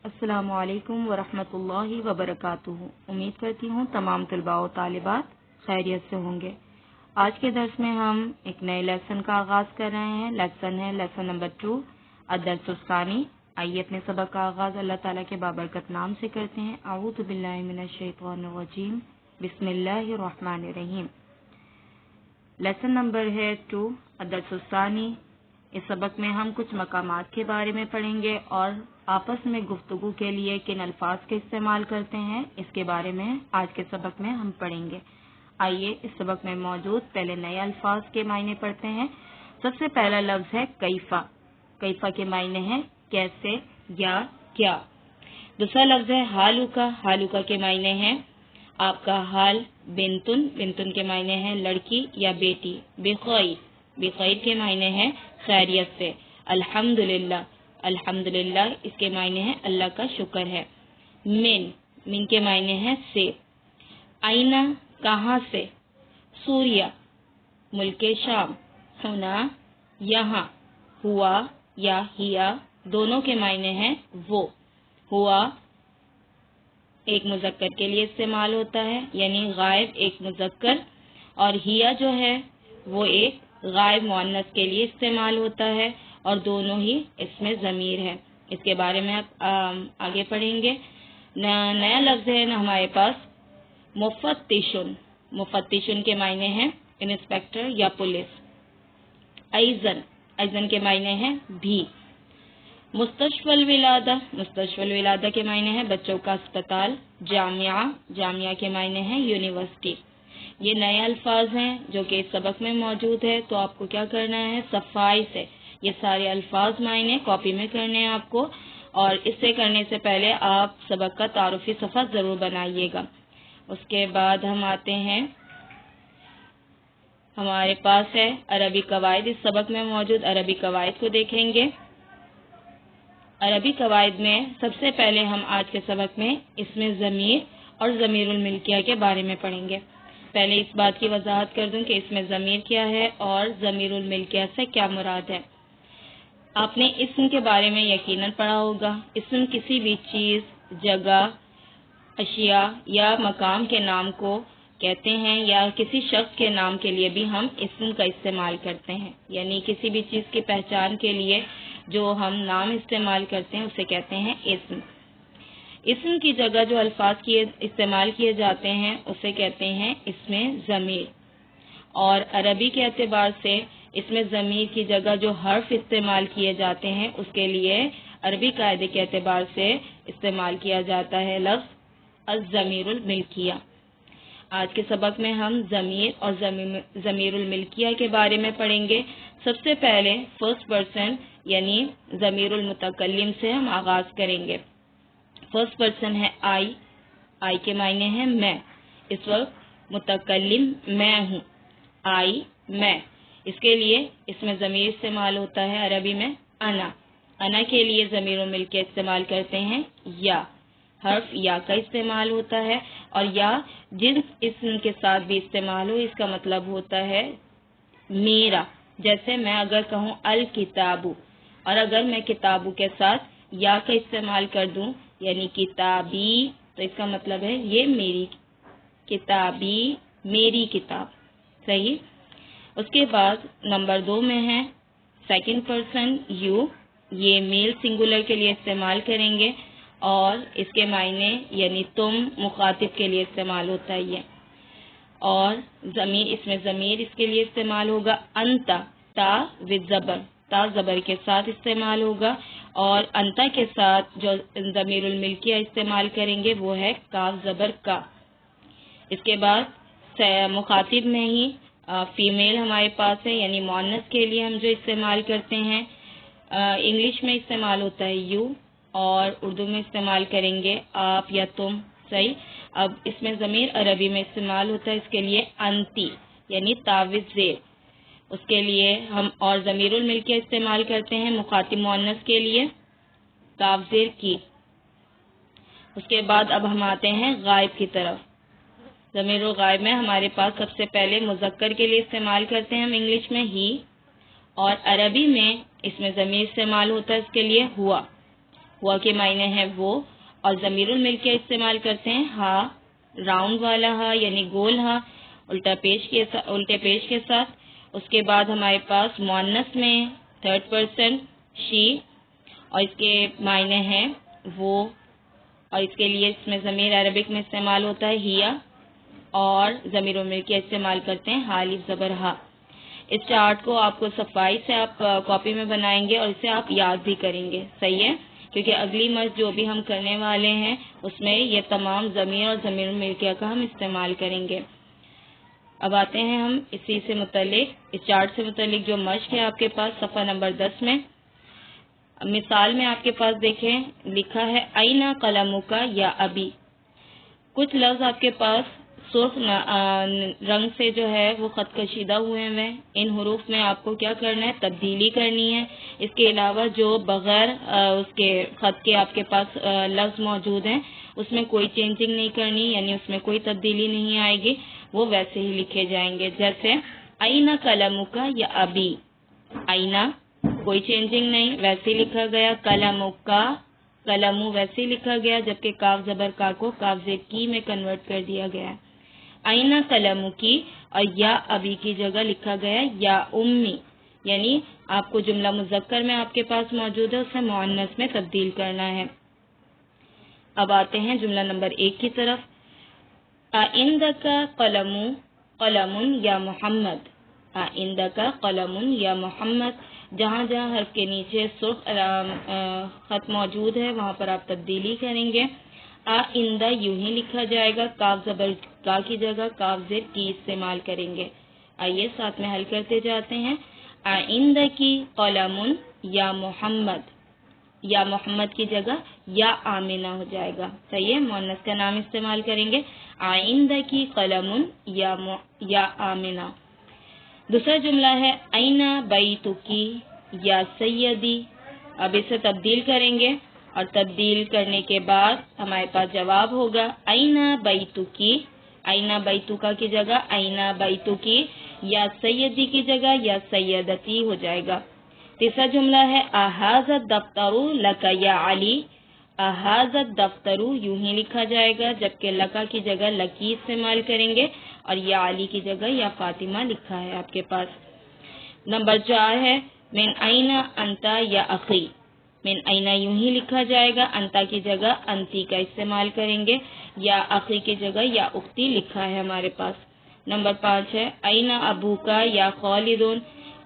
السلام علیکم ورحمۃ اللہ وبرکاتہ۔ امید کرتی ہوں تمام طلباء و طالبات خیریت سے ہوں گے۔ آج کے درس میں ہم ایک نئے لیسن کا آغاز کر رہے ہیں۔ لیسن ہے لیسن نمبر 2 الدرس الثانی۔ آئیے اپنے سبق کا آغاز اللہ تعالیٰ کے بابرکت نام سے کرتے ہیں۔ اعوذ باللہ من الشیطان الرجیم، بسم اللہ الرحمن الرحیم۔ لیسن نمبر ہے 2 الدرس الثانی۔ اس سبق میں ہم کچھ مقامات کے بارے میں پڑھیں گے اور آپس میں گفتگو کے لیے کن الفاظ کے استعمال کرتے ہیں اس کے بارے میں آج کے سبق میں ہم پڑھیں گے۔ آئیے اس سبق میں موجود پہلے نئے الفاظ کے معنی پڑھتے ہیں۔ سب سے پہلا لفظ ہے کیفا۔ کیفا کے معنی ہے کیسے یا کیا۔ دوسرا لفظ ہے حالوکا۔ حالوکا کے معنی ہے آپ کا حال۔ بنتن۔ بنتن کے معنی ہے لڑکی یا بیٹی۔ بخیر۔ بخیر کے معنی ہے خیریت سے۔ الحمدللہ۔ الحمدللہ اس کے معنی ہے اللہ کا شکر ہے۔ من۔ من کے معنی ہے سے۔ آئینہ کہاں سے۔ سوریہ ملک شام۔ ہونا یہاں۔ ہوا یا ہیا دونوں کے معنی ہیں وہ۔ ہوا ایک مذکر کے لیے استعمال ہوتا ہے یعنی غائب ایک مذکر، اور ہیا جو ہے وہ ایک غائب مؤنث کے لیے استعمال ہوتا ہے، اور دونوں ہی اس میں ضمیر ہے۔ اس کے بارے میں آپ آگے پڑھیں گے۔ نیا لفظ ہے ہمارے پاس مفتشن۔ مفتشن کے معنی ہے انسپیکٹر یا پولیس۔ ایزن۔ ایزن کے معنی ہے بھی۔ مستشفی الولادہ۔ مستشفی الولادہ کے معنی ہے بچوں کا اسپتال۔ جامعہ۔ جامعہ کے معنی ہے یونیورسٹی۔ یہ نئے الفاظ ہیں جو کہ اس سبق میں موجود ہے، تو آپ کو کیا کرنا ہے، صفائی سے یہ سارے الفاظ معنی کاپی میں کرنے ہیں آپ کو، اور اس سے کرنے سے پہلے آپ سبق کا تعارفی صفحہ ضرور بنائیے گا۔ اس کے بعد ہم آتے ہیں، ہمارے پاس ہے عربی قواعد۔ اس سبق میں موجود عربی قواعد کو دیکھیں گے۔ عربی قواعد میں سب سے پہلے ہم آج کے سبق میں اسم ضمیر اور ضمیر الملکیہ کے بارے میں پڑھیں گے۔ پہلے اس بات کی وضاحت کر دوں کہ اسم ضمیر کیا ہے اور ضمیر الملکیہ سے کیا مراد ہے۔ آپ نے اسم کے بارے میں یقیناً پڑھا ہوگا۔ اسم کسی بھی چیز، جگہ، اشیاء یا مقام کے نام کو کہتے ہیں، یا کسی شخص کے نام کے لیے بھی ہم اسم کا استعمال کرتے ہیں، یعنی کسی بھی چیز کی پہچان کے لیے جو ہم نام استعمال کرتے ہیں اسے کہتے ہیں اسم۔ اسم کی جگہ جو الفاظ استعمال کیے جاتے ہیں اسے کہتے ہیں اسم ضمیر، اور عربی کے اعتبار سے اسم ضمیر کی جگہ جو حرف استعمال کیے جاتے ہیں اس کے لیے عربی قاعدے کے اعتبار سے استعمال کیا جاتا ہے لفظ الضمیر الملکیہ۔ آج کے سبق میں ہم ضمیر اور ضمیر الملکیہ کے بارے میں پڑھیں گے۔ سب سے پہلے فرسٹ پرسن یعنی ضمیر المتکلم سے ہم آغاز کریں گے۔ فرسٹ پرسن ہے آئی۔ آئی کے معنی ہے میں۔ اس وقت متکلم میں ہوں۔ آئی میں، اس کے لیے اس میں ضمیر استعمال ہوتا ہے عربی میں انا۔ انا کے لیے ضمیر الملکیہ استعمال کرتے ہیں یا۔ حرف یا کا استعمال ہوتا ہے، اور یا جنس اسم کے ساتھ بھی استعمال ہو اس کا مطلب ہوتا ہے میرا۔ جیسے میں اگر کہوں الکتابو، اور اگر میں کتابو کے ساتھ یا کا استعمال کر دوں یعنی کتابی، تو اس کا مطلب ہے یہ میری کتابی، میری کتاب۔ صحیح۔ اس کے بعد نمبر 2 میں ہے سیکنڈ پرسن یو۔ یہ میل سنگولر کے لیے استعمال کریں گے، اور اس کے معنی یعنی تم، مخاطب کے لیے استعمال ہوتا ہے یہ۔ اور ضمیر، اس میں ضمیر اس کے لیے استعمال ہوگا انتا۔ تا وذ زبر، تا زبر کے ساتھ استعمال ہوگا، اور انتا کے ساتھ جو ضمیر الملکیہ استعمال کریں گے وہ ہے کاف زبر کا۔ اس کے بعد مخاطب میں ہی فیمیل ہمارے پاس ہے، یعنی مؤنث کے لیے ہم جو استعمال کرتے ہیں انگلش میں استعمال ہوتا ہے یو، اور اردو میں استعمال کریں گے آپ یا تم۔ صحیح۔ اب اس میں ضمیر عربی میں استعمال ہوتا ہے اس کے لیے انتی، یعنی تاویز زیر۔ اس کے لیے ہم اور ضمیر الملکیہ استعمال کرتے ہیں مخاطب مؤنث کے لیے کاف زیر کی۔ اس کے بعد اب ہم آتے ہیں غائب کی طرف۔ ضمیر الغائب میں ہمارے پاس سب سے پہلے مذکر کے لیے استعمال کرتے ہیں ہم انگلش میں ہی، اور عربی میں اس میں ضمیر استعمال ہوتا ہے اس کے لیے ہوا۔ ہوا کے معنی ہے وہ، اور ضمیر الملکیہ استعمال کرتے ہیں ہا، راؤنڈ والا ہا یعنی گول ہا، الٹے پیش کے ساتھ۔ اس کے بعد ہمارے پاس مؤنث میں تھرڈ پرسن شی، اور اس کے معنی ہے وہ، اور اس کے لیے اس میں ضمیر عربک میں استعمال ہوتا ہے ہیا، اور ضمیر الملکیہ استعمال کرتے ہیں ہا الف زبر ہا۔ اس چارٹ کو آپ کو صفائی سے آپ کاپی میں بنائیں گے اور اسے آپ یاد بھی کریں گے، صحیح ہے، کیونکہ اگلی مشق جو بھی ہم کرنے والے ہیں اس میں یہ تمام ضمیر اور ضمیر الملکیہ کا ہم استعمال کریں گے۔ اب آتے ہیں ہم اسی سے متعلق، اس چارٹ سے متعلق جو مشق ہے آپ کے پاس صفحہ نمبر 10 میں۔ مثال میں آپ کے پاس دیکھیں لکھا ہے اینا قلمک یا ابی۔ کچھ لفظ آپ کے پاس سرخ رنگ سے جو ہے وہ خط کشیدہ ہوئے ہیں، ان حروف میں آپ کو کیا کرنا ہے، تبدیلی کرنی ہے۔ اس کے علاوہ جو بغیر اس کے خط کے آپ کے پاس لفظ موجود ہیں اس میں کوئی چینجنگ نہیں کرنی، یعنی اس میں کوئی تبدیلی نہیں آئے گی، وہ ویسے ہی لکھے جائیں گے، جیسے اینا قلمک یا ابی، اینا کوئی چینجنگ نہیں، ویسے ہی لکھا گیا، قلمک قلمو ویسے ہی لکھا گیا، جبکہ کاف زبر کا کو کاف زیر کی میں کنورٹ کر دیا گیا ہے۔ اینا قلمو کی اور یا ابی کی جگہ لکھا گیا یا امی، یعنی آپ کو جملہ مذکر میں آپ کے پاس موجود ہے اسے مؤنث میں تبدیل کرنا ہے۔ اب آتے ہیں جملہ نمبر 1 کی طرف۔ عندک قلم یا محمد، عندک قلم یا محمد، جہاں جہاں حرف کے نیچے سرخ خط موجود ہے وہاں پر آپ تبدیلی کریں گے۔ آئندہ یوں ہی لکھا جائے گا، کاف زبر کا کی جگہ کاف زیر کی استعمال کریں گے۔ آئیے ساتھ میں حل کرتے جاتے ہیں۔ آئندہ کی قلم یا محمد، یا محمد کی جگہ یا آمنہ ہو جائے گا، صحیح ہے، مؤنث کا نام استعمال کریں گے۔ آئندہ کی قلم یا آمنہ۔ دوسرا جملہ ہے اینا بیتکی یا سیدی، اب اسے تبدیل کریں گے اور تبدیل کرنے کے بعد ہمارے پاس جواب ہوگا اینا بیتکی، اینا بیتکا کی جگہ اینا بیتکی، یا سیدی کی جگہ یا سیدتی ہو جائے گا۔ تیسرا جملہ ہے احاذ الدفتر لک یا علی، احاذ الدفتر یوں ہی لکھا جائے گا، جبکہ لکا کی جگہ لکی استعمال کریں گے، اور یا علی کی جگہ یا فاطمہ لکھا ہے آپ کے پاس۔ نمبر 4 ہے من اینا انتا یا اخی، من اینا یوں ہی لکھا جائے گا، انتا کی جگہ انتی کا استعمال کریں گے، یا اخی کی جگہ یا اختی لکھا ہے ہمارے پاس۔ نمبر 5 ہے اینا ابوکا یا خالدون،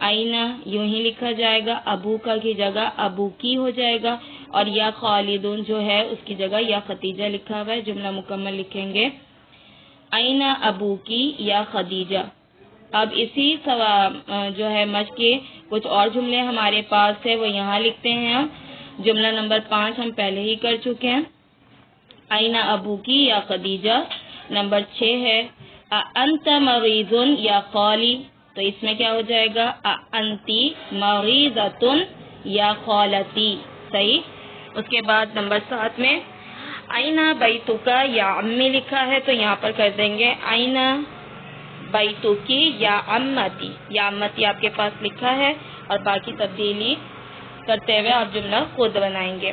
اینا یوں ہی لکھا جائے گا، ابوکا کی جگہ ابوکی ہو جائے گا، اور یا خالدون جو ہے اس کی جگہ یا خدیجہ لکھا ہوا ہے، جملہ مکمل لکھیں گے اینا ابوکی یا خدیجہ۔ اب اسی جو ہے مشق کے کچھ اور جملے ہمارے پاس ہے وہ یہاں لکھتے ہیں ہم۔ جملہ نمبر 5 ہم پہلے ہی کر چکے ہیں، اینا ابوکی یا خدیجہ۔ نمبر 6 ہے انت مریض یا خالی، تو اس میں کیا ہو جائے گا انتی مریضۃ یا خالتی، صحیح۔ اس کے بعد نمبر 7 میں اینا بیتکا یا امی لکھا ہے، تو یہاں پر کر دیں گے اینا بیتکی یا امتی، یا امتی آپ کے پاس لکھا ہے، اور باقی تبدیلی کرتے ہوئے آپ جملہ خود بنائیں گے۔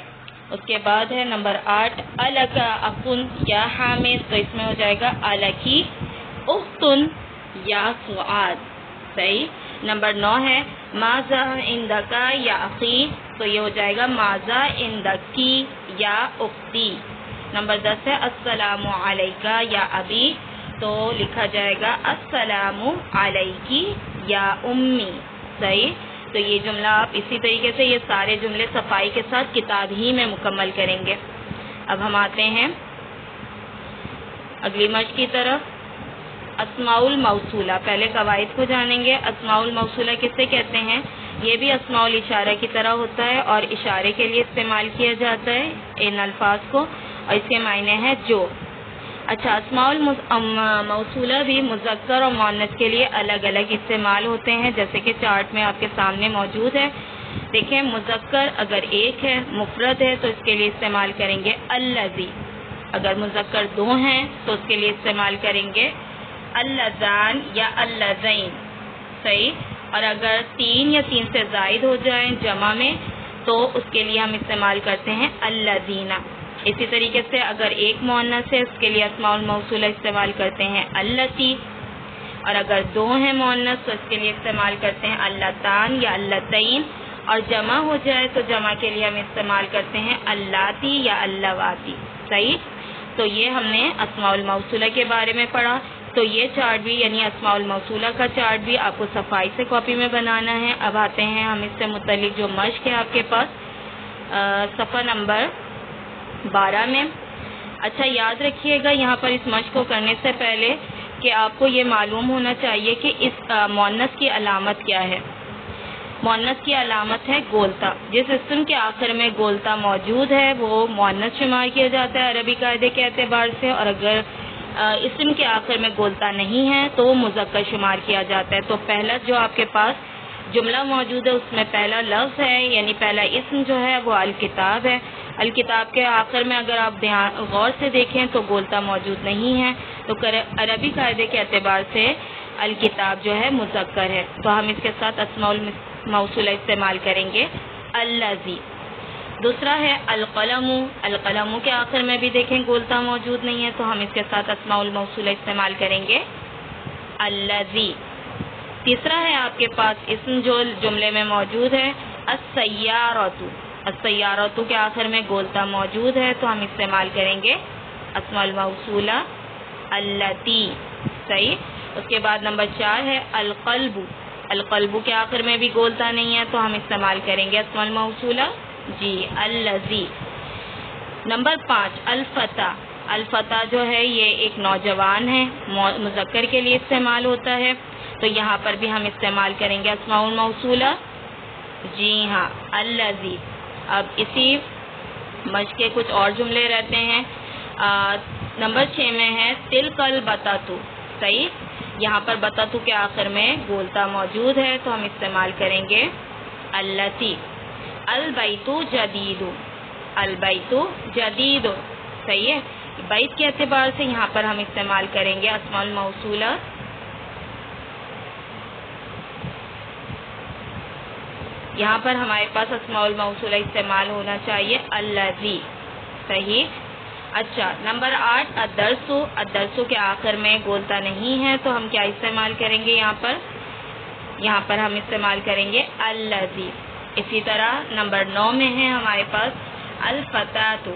اس کے بعد ہے نمبر 8 الکا اخن یا حامد، تو اس میں ہو جائے گا الکی اختن یا فعاد، صحیح۔ نمبر 9 ہے ماذا عندکا یا اخی، تو یہ ہو جائے گا ماذا عندکی یا اختی۔ نمبر 10 ہے السلام علیکا یا ابی، تو لکھا جائے گا السلام علیکی یا امی، صحیح۔ تو یہ جملہ آپ اسی طریقے سے یہ سارے جملے صفائی کے ساتھ کتاب ہی میں مکمل کریں گے۔ اب ہم آتے ہیں اگلی مشق کی طرف۔ اسماء الموصولہ، پہلے قواعد کو جانیں گے۔ اسماء الموصولہ کسے کہتے ہیں؟ یہ بھی اسماء الاشارہ کی طرح ہوتا ہے اور اشارے کے لیے استعمال کیا جاتا ہے ان الفاظ کو، اور اس کے معنی ہے جو۔ اچھا، اسماء الموصولہ بھی مذکر اور مؤنث کے لیے الگ الگ استعمال ہوتے ہیں، جیسے کہ چارٹ میں آپ کے سامنے موجود ہے۔ دیکھیں، مذکر اگر ایک ہے مفرد ہے تو اس کے لیے استعمال کریں گے الذی، اگر مذکر 2 ہیں تو اس کے لیے استعمال کریں گے اللذان یا اللذین، صحیح۔ اور اگر 3 یا 3 سے زائد ہو جائیں جمع میں تو اس کے لیے ہم استعمال کرتے ہیں الذین. اسی طریقے سے اگر ایک مؤنث ہے اس کے لیے اسماء الموصولہ استعمال کرتے ہیں اللاتی، اور اگر دو ہیں مؤنث تو اس کے لیے استعمال کرتے ہیں اللتان یا اللتین، اور جمع ہو جائے تو جمع کے لیے ہم استعمال کرتے ہیں اللاتی یا اللواتی. صحیح. تو یہ ہم نے اسماء الموصولہ کے بارے میں پڑھا. تو یہ چارٹ بھی یعنی اسماء الموصولہ کا چارٹ بھی آپ کو صفائی سے کاپی میں بنانا ہے. اب آتے ہیں ہم اس سے متعلق جو مشق ہے آپ کے پاس صفحہ نمبر 12 میں. اچھا یاد رکھیے گا یہاں پر اس مشق کو کرنے سے پہلے کہ آپ کو یہ معلوم ہونا چاہیے کہ اس مؤنث کی علامت کیا ہے. مؤنث کی علامت ہے گولتا. جس اسم کے آخر میں گولتا موجود ہے وہ مؤنث شمار کیا جاتا ہے عربی قاعدے کے اعتبار سے، اور اگر اسم کے آخر میں گولتا نہیں ہے تو وہ مذکر شمار کیا جاتا ہے. تو پہلا جو آپ کے پاس جملہ موجود ہے اس میں پہلا لفظ ہے یعنی پہلا اسم جو ہے وہ الکتاب ہے. الکتاب کے آخر میں اگر آپ غور سے دیکھیں تو گولتا موجود نہیں ہے. تو عربی قاعدے کے اعتبار سے الکتاب جو ہے مذکر ہے. تو ہم اس کے ساتھ اسماء الموصولہ استعمال کریں گے الذی. دوسرا ہے القلم. القلم کے آخر میں بھی دیکھیں گولتا موجود نہیں ہے تو ہم اس کے ساتھ اسماء الموصولہ استعمال کریں گے الذی. تیسرا ہے آپ کے پاس اسم جو جملے میں موجود ہے السیارۃ. السیارۃ کے آخر میں گولتا موجود ہے تو ہم استعمال کریں گے اسماء الموصولہ اللاتی. صحیح. اس کے بعد نمبر 4 ہے القلب. القلب کے آخر میں بھی گولتا نہیں ہے تو ہم استعمال کریں گے اسماء الموصولہ جی الذی. نمبر 5 الفتى. الفتى جو ہے یہ ایک نوجوان ہے، مذکر کے لیے استعمال ہوتا ہے تو یہاں پر بھی ہم استعمال کریں گے اسماء الموصولہ جی ہاں الذی. اب اسی مشق کے کچھ اور جملے رہتے ہیں. نمبر 6 میں ہے تلک البتۃ. صحیح. یہاں پر بتۃ کے آخر میں گولتا موجود ہے تو ہم استعمال کریں گے اللاتی. البیت جدید. البیت جدید. صحیح ہے. بیت کے اعتبار سے یہاں پر ہم استعمال کریں گے اسماء الموصولہ یہاں پر ہمارے پاس اسماء الموصولہ استعمال ہونا چاہیے الذی. صحیح. اچھا نمبر 8 الدرس. الدرس کے آخر میں گولتا نہیں ہے تو ہم کیا استعمال کریں گے یہاں پر ہم استعمال کریں گے الذی. اسی طرح نمبر 9 میں ہے ہمارے پاس الفتاۃ.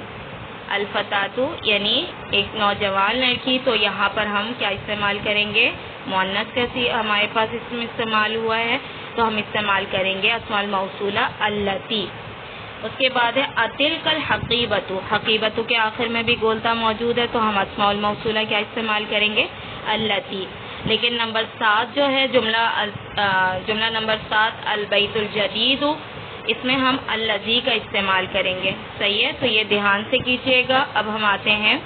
الفتاۃ یعنی ایک نوجوان لڑکی تو یہاں پر ہم کیا استعمال کریں گے مؤنث کیسی ہمارے پاس اسم استعمال ہوا ہے تو ہم استعمال کریں گے اسماء الموصولہ اللاتی. اس کے بعد ہے اتلک الحقیبۃ. حقیبۃ کے آخر میں بھی گولتا موجود ہے تو ہم اسماء الموصولہ کیا استعمال کریں گے اللاتی. لیکن نمبر 7 جو ہے جملہ نمبر 7 البیت الجدید اس میں ہم الذی کا استعمال کریں گے. صحیح ہے. تو یہ دھیان سے کیجیے گا. اب ہم آتے ہیں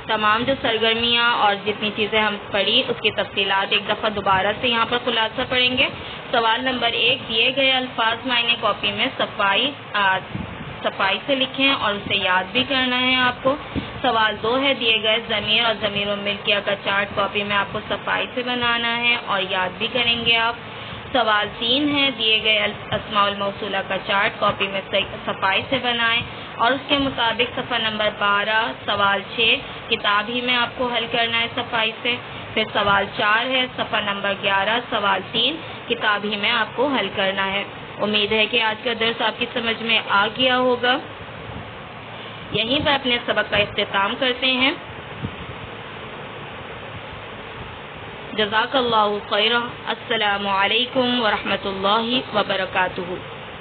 تمام جو سرگرمیاں اور جتنی چیزیں ہم پڑھی اس کی تفصیلات ایک دفعہ دوبارہ سے یہاں پر خلاصہ پڑھیں گے. سوال نمبر 1 دیے گئے الفاظ معنی کاپی میں صفائی سے لکھیں اور اسے یاد بھی کرنا ہے آپ کو. سوال 2 ہے دیے گئے ضمیر اور ضمیر الملکیہ کا چارٹ کاپی میں آپ کو صفائی سے بنانا ہے اور یاد بھی کریں گے آپ. سوال 3 ہے دیے گئے اسماء الموصولہ کا چارٹ کاپی میں صفائی سے بنائیں اور اس کے مطابق صفحہ نمبر 12 سوال 6 کتاب ہی میں آپ کو حل کرنا ہے صفائی سے. پھر سوال 4 ہے صفحہ نمبر 11 سوال 3 کتاب ہی میں آپ کو حل کرنا ہے. امید ہے کہ آج کا درس آپ کی سمجھ میں آ گیا ہوگا. یہیں پر اپنے سبق کا اختتام کرتے ہیں. جزاک اللہ خیرا. السلام علیکم ورحمۃ اللہ وبرکاتہ.